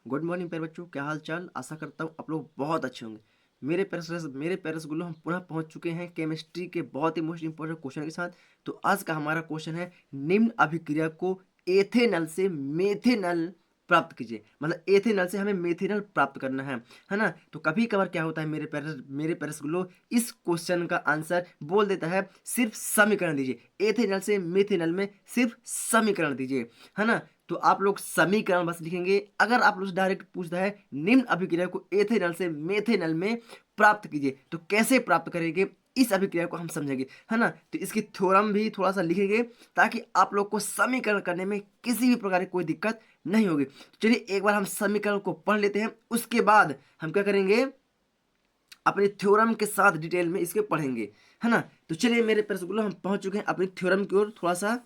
Good morning प्यारे बच्चों, क्या हाल चाल। आशा करता हूँ आप लोग बहुत अच्छे होंगे। मेरे प्यारे रसगुल्लो, हम पुनः पहुंच चुके हैं केमिस्ट्री के बहुत ही मोस्ट इंपॉर्टेंट क्वेश्चन के साथ। तो आज का हमारा क्वेश्चन है, निम्न अभिक्रिया को एथेनॉल से मेथेनॉल प्राप्त कीजिए। मतलब एथेनॉल से हमें मेथेनॉल प्राप्त करना है ना। तो कभी कभार क्या होता है मेरे प्यारे रसगुल्लो, इस क्वेश्चन का आंसर बोल देता है सिर्फ समीकरण दीजिए, एथेनॉल से मेथेनॉल में सिर्फ समीकरण दीजिए, है ना। तो आप लोग समीकरण बस लिखेंगे। अगर आप लोग से डायरेक्ट पूछता है निम्न अभिक्रिया को एथेनॉल से मेथेनॉल में प्राप्त कीजिए, तो कैसे प्राप्त करेंगे इस अभिक्रिया को हम समझेंगे, है ना। तो इसकी थ्योरम भी थोड़ा सा लिखेंगे ताकि आप लोग को समीकरण करने में किसी भी प्रकार की कोई दिक्कत नहीं होगी। तो चलिए एक बार हम समीकरण को पढ़ लेते हैं, उसके बाद हम क्या करेंगे, अपने थ्योरम के साथ डिटेल में इसके पढ़ेंगे, है ना। तो चलिए मेरे प्यारे हम पहुंच चुके हैं अपनी थ्योरम की ओर थोड़ा सा।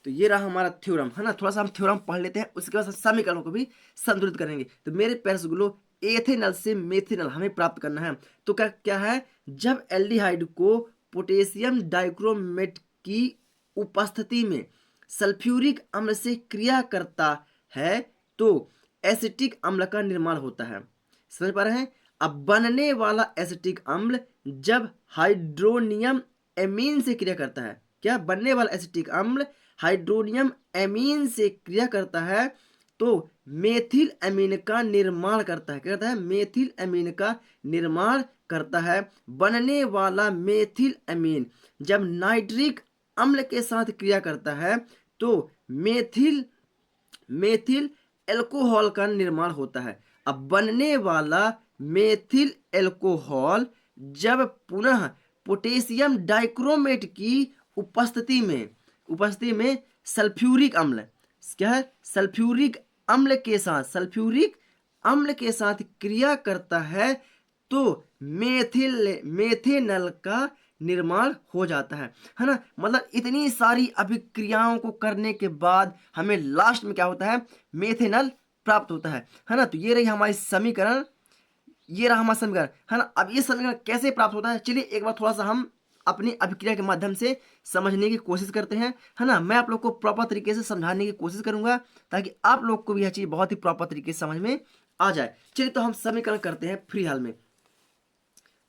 तो ये रहा हमारा थ्योरम, है ना। थोड़ा सा हम थ्योरम पढ़ लेते हैं, उसके बाद समीकरणों को भी संतुलित करेंगे। तो मेरे प्यारे गुलो, एथेनॉल से मेथेनॉल हमें प्राप्त करना है। तो क्या क्या है, जब एल्डिहाइड को पोटेशियम डाइक्रोमेट की उपस्थिति में सल्फ्यूरिक अम्ल से क्रिया करता है तो एसिटिक अम्ल का निर्माण होता है। समझ पा रहे हैं। अब बनने वाला एसिटिक अम्ल जब हाइड्रोनियम एमीन से क्रिया करता है, क्या बनने वाला एसिटिक अम्ल हाइड्रोनियम एमीन से क्रिया करता है तो मेथिल एमीन का निर्माण करता है। क्या करता है, मेथिल एमीन का निर्माण करता है। बनने वाला मेथिल एमीन जब नाइट्रिक अम्ल के साथ क्रिया करता है तो मेथिल मेथिल एल्कोहल का निर्माण होता है। अब बनने वाला मेथिल एल्कोहल जब पुनः पोटेशियम डाइक्रोमेट की उपस्थिति में सल्फ्यूरिक अम्ल, क्या है, सल्फ्यूरिक अम्ल के साथ क्रिया करता है तो मेथेनॉल का निर्माण हो जाता है ना। मतलब इतनी सारी अभिक्रियाओं को करने के बाद हमें लास्ट में क्या होता है, मेथेनॉल प्राप्त होता है ना। तो ये रही हमारी समीकरण, ये रहा हमारा समीकरण, है ना। अब ये समीकरण कैसे प्राप्त होता है, चलिए एक बार थोड़ा सा हम अपनी अभिक्रिया के माध्यम से समझने की कोशिश करते हैं, है ना। मैं आप लोग को प्रॉपर तरीके से समझाने की कोशिश करूंगा ताकि आप लोग को भी यह चीज बहुत ही प्रॉपर तरीके से समझ में आ जाए। चलिए तो हम समीकरण करते हैं फ्री हाल में,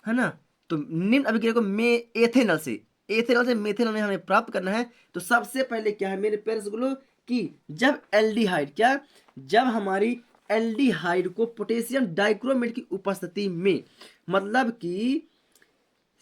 है ना। तो निम्न अभिक्रिया को एथेनॉल से मेथेनॉल में हमें प्राप्त करना है। तो सबसे पहले क्या है मेरे प्यारे गुलो, कि जब एल्डिहाइड, क्या, जब हमारी एल्डिहाइड को पोटेशियम डाइक्रोमेट की उपस्थिति में, मतलब कि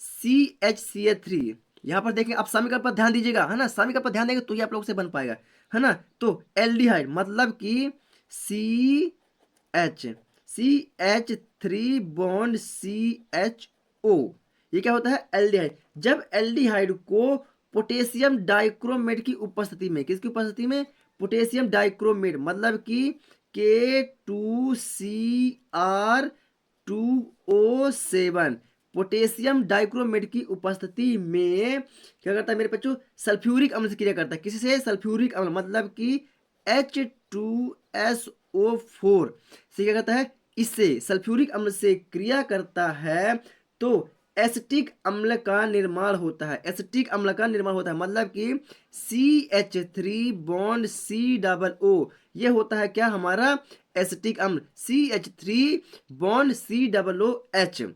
CH3, यहाँ पर देखें आप समीकरण पर ध्यान दीजिएगा, है ना। समीकरण पर ध्यान देंगे तो ही आप लोग से बन पाएगा, है ना। तो एल्डिहाइड मतलब कि CH3 बॉन्ड CHO, ये क्या होता है, एल्डिहाइड। जब एल्डिहाइड को पोटेशियम डाइक्रोमेट की उपस्थिति में, किसकी उपस्थिति में, पोटेशियम डाइक्रोमेट मतलब कि K2CR2O7, पोटेशियम डाइक्रोमेट की उपस्थिति में क्या करता है मेरे बच्चों, सल्फ्यूरिक अम्ल से क्रिया करता है। किसी से, सल्फ्यूरिक अम्ल मतलब कि H2SO4 से क्या करता है, इससे सल्फ्यूरिक अम्ल से क्रिया करता है तो एसिटिक अम्ल का निर्माण होता है। एसिटिक अम्ल का निर्माण होता है मतलब कि CH3 बॉन्ड COO, ये होता है क्या, हमारा एसिटिक अम्ल। CH3 बॉन्ड COOH,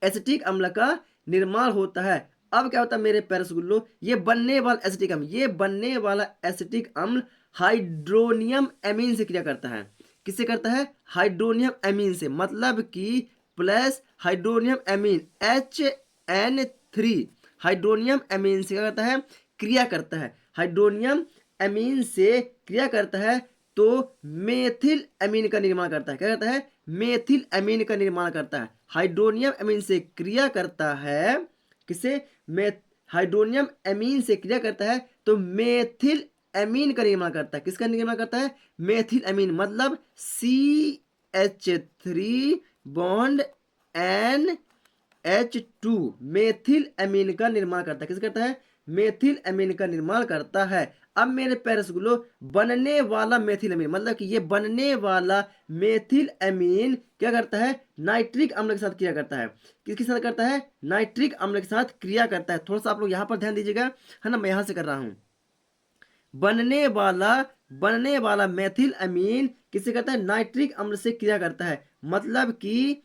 एसिटिक अम्ल का निर्माण होता है। अब क्या होता है मेरे प्यारे रसगुल्लो, ये बनने वाला एसिटिक अम्ल हाइड्रोनियम एमीन से क्रिया करता है। किससे करता है, हाइड्रोनियम एमीन से, मतलब कि plus hydronium amine HN3, hydronium amine से क्या करता है, क्रिया करता है। हाइड्रोनियम एमीन से क्रिया करता है तो मेथिल एमीन का निर्माण करता है। क्या करता है, मेथिल एमीन का निर्माण करता है। हाइड्रोनियम एमीन से क्रिया करता है, किसे, हाइड्रोनियम एमीन से क्रिया करता है तो मेथिल एमीन का निर्माण करता है। किसका निर्माण करता है, मेथिल एमीन मतलब CH3 bond NH2, methyl amine का निर्माण करता है। किस करता है, मेथिल एमीन का निर्माण करता है। अब मेरे प्यारे रसगुल्लो, बनने वाला मेथिल एमीन मतलब कि ये बनने वाला मेथिल एमीन क्या करता है, नाइट्रिक अम्ल के साथ क्रिया करता है। किसके साथ करता है, नाइट्रिक अम्ल के साथ क्रिया करता है। थोड़ा सा आप लोग यहाँ पर ध्यान दीजिएगा, है ना। मैं यहाँ से कर रहा हूँ, बनने वाला मेथिल एमीन किससे करता है, नाइट्रिक अम्ल से क्रिया करता है। मतलब कि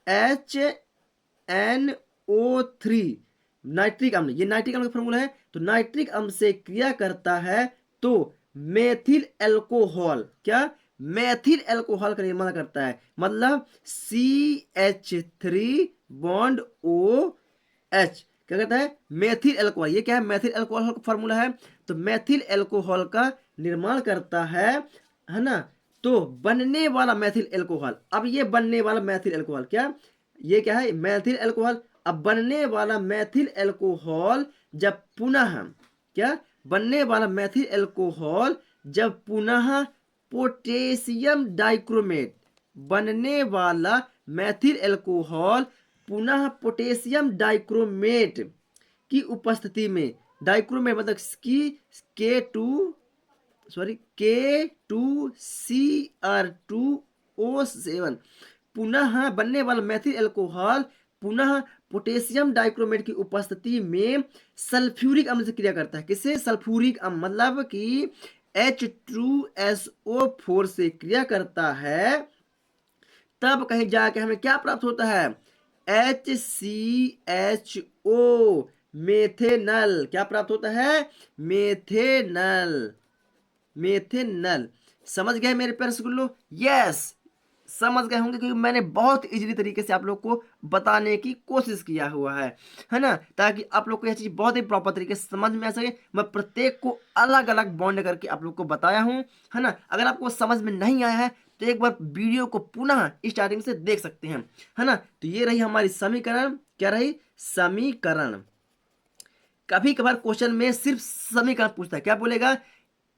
HNO3 नाइट्रिक अम्ल, ये नाइट्रिक अम्ल का फॉर्मूला है। तो नाइट्रिक अम्ल से क्रिया करता है तो मेथिल एल्कोहल, क्या, मेथिल एल्कोहल का निर्माण करता है। मतलब CH3 बॉन्ड OH क्या कहता है, मेथिल एल्कोहल। ये क्या है, मेथिल एल्कोहल का फॉर्मूला है। तो मेथिल एल्कोहल का निर्माण करता है ना। तो बनने वाला मेथिल एल्कोहल, अब ये बनने वाला मेथिल एल्कोहल क्या, ये क्या है, मेथिल एल्कोहल। अब बनने वाला मेथिल एल्कोहल जब पुनः, क्या, बनने वाला मेथिल एल्कोहल जब पुनः पोटेशियम डाइक्रोमेट, बनने वाला मेथिल एल्कोहल पुनः पोटेशियम डाइक्रोमेट की उपस्थिति में, डाइक्रोमेट मतलब की K2CR2O7, पुनः बनने वाला मेथिल एल्कोहल पुनः पोटेशियम डाइक्रोमेट की उपस्थिति में सल्फ्यूरिक अम्ल से क्रिया करता है। किससे, सल्फ्यूरिक अम्ल, मतलब कि H2SO4 से क्रिया करता है। तब कहीं जाके हमें क्या प्राप्त होता है, HCHO, मेथेनल। क्या प्राप्त होता है, मेथेनल, मेथेनल। समझ गए मेरे प्यारे स्कूलों, यस समझ गए होंगे, क्योंकि मैंने बहुत इजीली तरीके से आप लोग को बताने की कोशिश किया हुआ है ना, ताकि आप लोग को यह चीज बहुत ही प्रॉपर तरीके से समझ में आ सके। मैं प्रत्येक को अलग अलग बॉन्ड करके आप लोग को बताया हूं, है ना। अगर आपको समझ में नहीं आया है तो एक बार वीडियो को पुनः स्टार्टिंग से देख सकते हैं, है ना। तो ये रही हमारी समीकरण, क्या रही, समीकरण। कभी कभार क्वेश्चन में सिर्फ समीकरण पूछता है, क्या बोलेगा,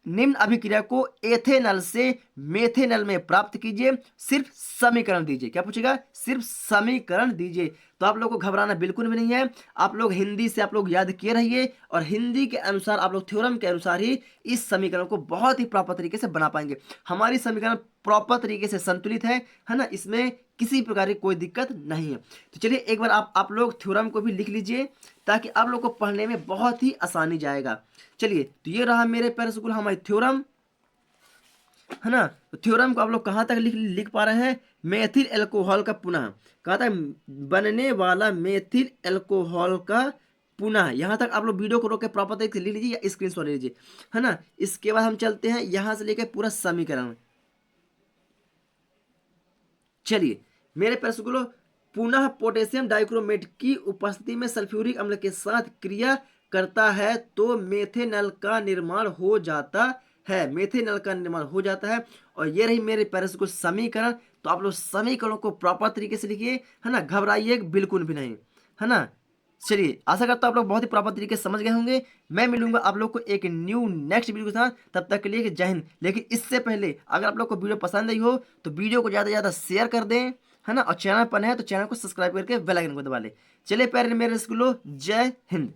निम्न अभिक्रिया को एथेनल से मेथेनल में प्राप्त कीजिए, सिर्फ समीकरण दीजिए। क्या पूछेगा, सिर्फ समीकरण दीजिए। तो आप लोग को घबराना बिल्कुल भी नहीं है। आप लोग हिंदी से आप लोग याद किए रहिए, और हिंदी के अनुसार आप लोग थ्योरम के अनुसार ही इस समीकरण को बहुत ही प्रॉपर तरीके से बना पाएंगे। हमारी समीकरण प्रॉपर तरीके से संतुलित है ना, इसमें किसी प्रकार की कोई दिक्कत नहीं है। तो चलिए एक बार आप लोग थ्योरम को भी लिख लीजिए, ताकि आप लोग को पढ़ने में बहुत ही आसानी जाएगा। चलिए, तो ये रहा मेरे प्यारे स्कूल हमारी थ्योरम, है ना। तो थ्योरम को आप लोग कहाँ तक लिख पा रहे हैं, मेथिल एल्कोहल का पुनः, कहाँ तक, बनने वाला मेथिल एल्कोहल का पुनः, यहाँ तक आप लोग वीडियो को रोक के प्रॉपर तरीके से लिख लीजिए या स्क्रीनशॉट ले लीजिए, है ना। इसके बाद हम चलते हैं यहाँ से लेकर पूरा समीकरण। चलिए मेरे प्यारे स्कूलों, पुनः पोटेशियम डाइक्रोमेट की उपस्थिति में सल्फ्यूरिक अम्ल के साथ क्रिया करता है तो मेथेनल का निर्माण हो जाता है, मेथेनल का निर्माण हो जाता है। और ये रही मेरे प्यारे स्कूल समीकरण। तो आप लोग समीकरणों को प्रॉपर तरीके से लिखिए, है ना, घबराइए बिल्कुल भी नहीं, है ना। चलिए आशा करता हूँ आप लोग बहुत ही प्रॉपर तरीके से समझ गए होंगे। मैं मिलूंगा आप लोग को एक न्यू नेक्स्ट वीडियो के साथ, तब तक के लिए जय हिंद। लेकिन इससे पहले अगर आप लोग को वीडियो पसंद आई हो तो वीडियो को ज़्यादा से ज़्यादा शेयर कर दें, है ना, और चैनल पर है तो चैनल को सब्सक्राइब करके बेल आइकन को दबा लें। चलिए प्यारे मेरे स्कूलों, जय हिंद।